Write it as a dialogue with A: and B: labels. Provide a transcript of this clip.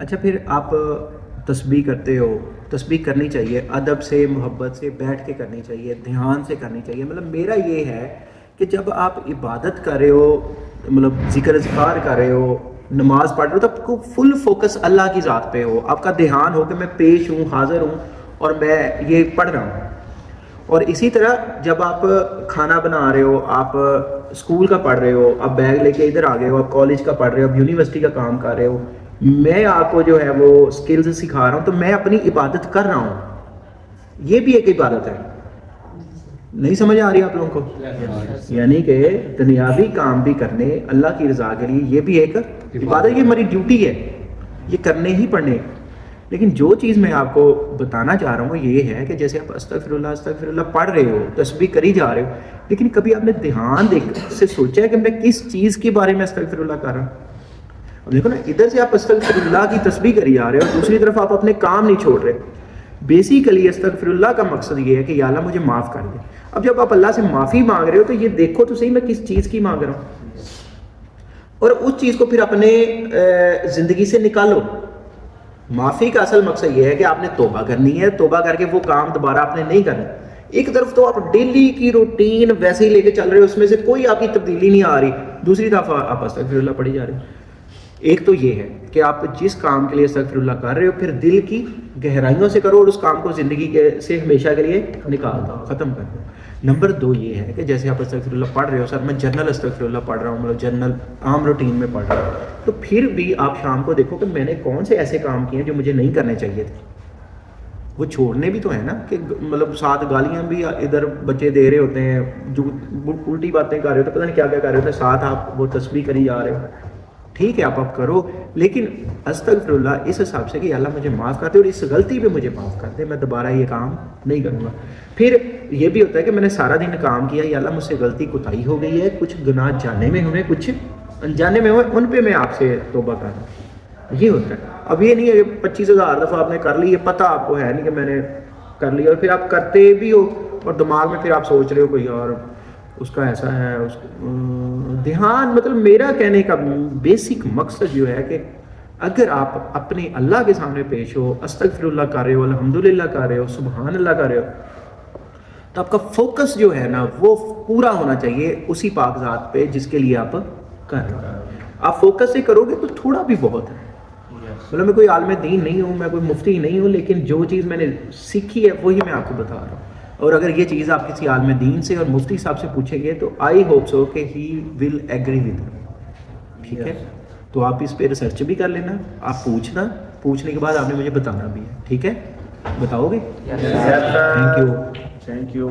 A: اچھا پھر آپ تسبیح کرتے ہو، تسبیح کرنی چاہیے ادب سے، محبت سے، بیٹھ کے کرنی چاہیے، دھیان سے کرنی چاہیے. مطلب میرا یہ ہے کہ جب آپ عبادت کر رہے ہو، مطلب ذکر اذکار کر رہے ہو، نماز پڑھ رہے ہو، تو آپ کو فل فوکس اللہ کی ذات پہ ہو، آپ کا دھیان ہو کہ میں پیش ہوں، حاضر ہوں اور میں یہ پڑھ رہا ہوں. اور اسی طرح جب آپ کھانا بنا رہے ہو، آپ اسکول کا پڑھ رہے ہو، آپ بیگ لے کے ادھر آ گئے ہو، آپ کالج کا پڑھ رہے ہو، آپ یونیورسٹی کا کام کر رہے ہو، میں آپ کو جو ہے وہ سکلز سکھا رہا ہوں، تو میں اپنی عبادت کر رہا ہوں. یہ بھی ایک عبادت ہے. نہیں سمجھ آ رہی آپ لوگوں کو؟ یعنی کہ دنیاوی کام بھی کرنے اللہ کی رضا کے لیے، یہ بھی ایک عبادت، یہ ہماری ڈیوٹی ہے، یہ کرنے ہی پڑنے. لیکن جو چیز میں آپ کو بتانا چاہ رہا ہوں وہ یہ ہے کہ جیسے آپ استغفر اللہ پڑھ رہے ہو، تسبیح کری جا رہے ہو، لیکن کبھی آپ نے دھیان سے سوچا ہے کہ میں کس چیز کے بارے میں استغفر اللہ کر رہا ہوں؟ اب دیکھو نا، ادھر سے آپ استغفر اللہ کی تسبیح کری جا رہے ہو، دوسری طرف آپ اپنے کام نہیں چھوڑ رہے. بیسیکلی استغفر اللہ کا مقصد یہ ہے کہ یا اللہ مجھے معاف کر دے. اب جب آپ اللہ سے معافی مانگ رہے ہو تو یہ دیکھو تو صحیح میں کس چیز کی مانگ رہا ہوں، اور اس چیز کو پھر اپنے زندگی سے نکالو. معافی کا اصل مقصد یہ ہے کہ آپ نے توبہ کرنی ہے، توبہ کر کے وہ کام دوبارہ آپ نے نہیں کرنا. ایک طرف تو آپ ڈیلی کی روٹین ویسے ہی لے کے چل رہے ہو، اس میں سے کوئی آپ کی تبدیلی نہیں آ رہی، دوسری طرف آپ استغفر اللہ پڑھی جا رہے ہو. ایک تو یہ ہے کہ آپ جس کام کے لیے استغفر اللہ کر رہے ہو پھر دل کی گہرائیوں سے کرو اور اس کام کو زندگی سے ہمیشہ کے لیے نکال دو، ختم کر دو. نمبر دو یہ ہے کہ جیسے آپ استغفر اللہ پڑھ رہے ہو، سر میں جنرل استغفر اللہ پڑھ رہا ہوں، مطلب جنرل عام روٹین میں پڑھ رہا ہوں، تو پھر بھی آپ شام کو دیکھو کہ میں نے کون سے ایسے کام کیے ہیں جو مجھے نہیں کرنے چاہیے تھے. وہ چھوڑنے بھی تو ہیں نا، کہ مطلب ساتھ گالیاں بھی ادھر بچے دے رہے ہوتے ہیں، جو الٹی باتیں کر رہے ہوتے ہیں، پتہ نہیں کیا کیا کر رہے ہوتے ہیں، ساتھ آپ وہ تسبیح کری جا رہے ہو. ٹھیک ہے آپ کرو، لیکن استغفر اللہ اس حساب سے کہ اللہ مجھے معاف کر دے اور اس غلطی پہ مجھے معاف کر دے، میں دوبارہ یہ کام نہیں کروں گا. پھر یہ بھی ہوتا ہے کہ میں نے سارا دن کام کیا، یا اللہ مجھ سے غلطی کوتاہی ہو گئی ہے، کچھ گناہ جانے میں ہوئے، کچھ انجانے میں ہوئے، ان پہ میں آپ سے توبہ کر رہا ہوں. یہ ہوتا ہے. اب یہ نہیں ہے کہ 25,000 دفعہ آپ نے کر لی، یہ پتہ آپ کو ہے نہیں کہ میں نے کر لیا، اور پھر آپ کرتے بھی ہو اور دماغ میں پھر آپ سوچ رہے ہو کوئی اور اس کا ایسا ہے، اس دھیان. مطلب میرا کہنے کا بیسک مقصد جو ہے کہ اگر آپ اپنے اللہ کے سامنے پیش ہو، استغفر اللہ کر رہے ہو، الحمدللہ کر رہے ہو، سبحان اللہ کر رہے ہو، تو آپ کا فوکس جو ہے نا وہ پورا ہونا چاہیے اسی پاک ذات پہ جس کے لیے آپ کر رہے ہو. آپ فوکس سے کرو گے تو تھوڑا بھی بہت ہے. مطلب میں کوئی عالم دین نہیں ہوں، میں کوئی مفتی نہیں ہوں، لیکن جو چیز میں نے سیکھی ہے وہی میں آپ کو بتا رہا ہوں. اور اگر یہ چیز آپ کسی عالم دین سے اور مفتی صاحب سے پوچھیں گے تو آئی ہوپ سو کہ ہی ول ایگری ود. ٹھیک ہے، تو آپ اس پہ ریسرچ بھی کر لینا، آپ پوچھنا، پوچھنے کے بعد آپ نے مجھے بتانا بھی ہے. ٹھیک ہے، بتاؤ گے؟ Thank you.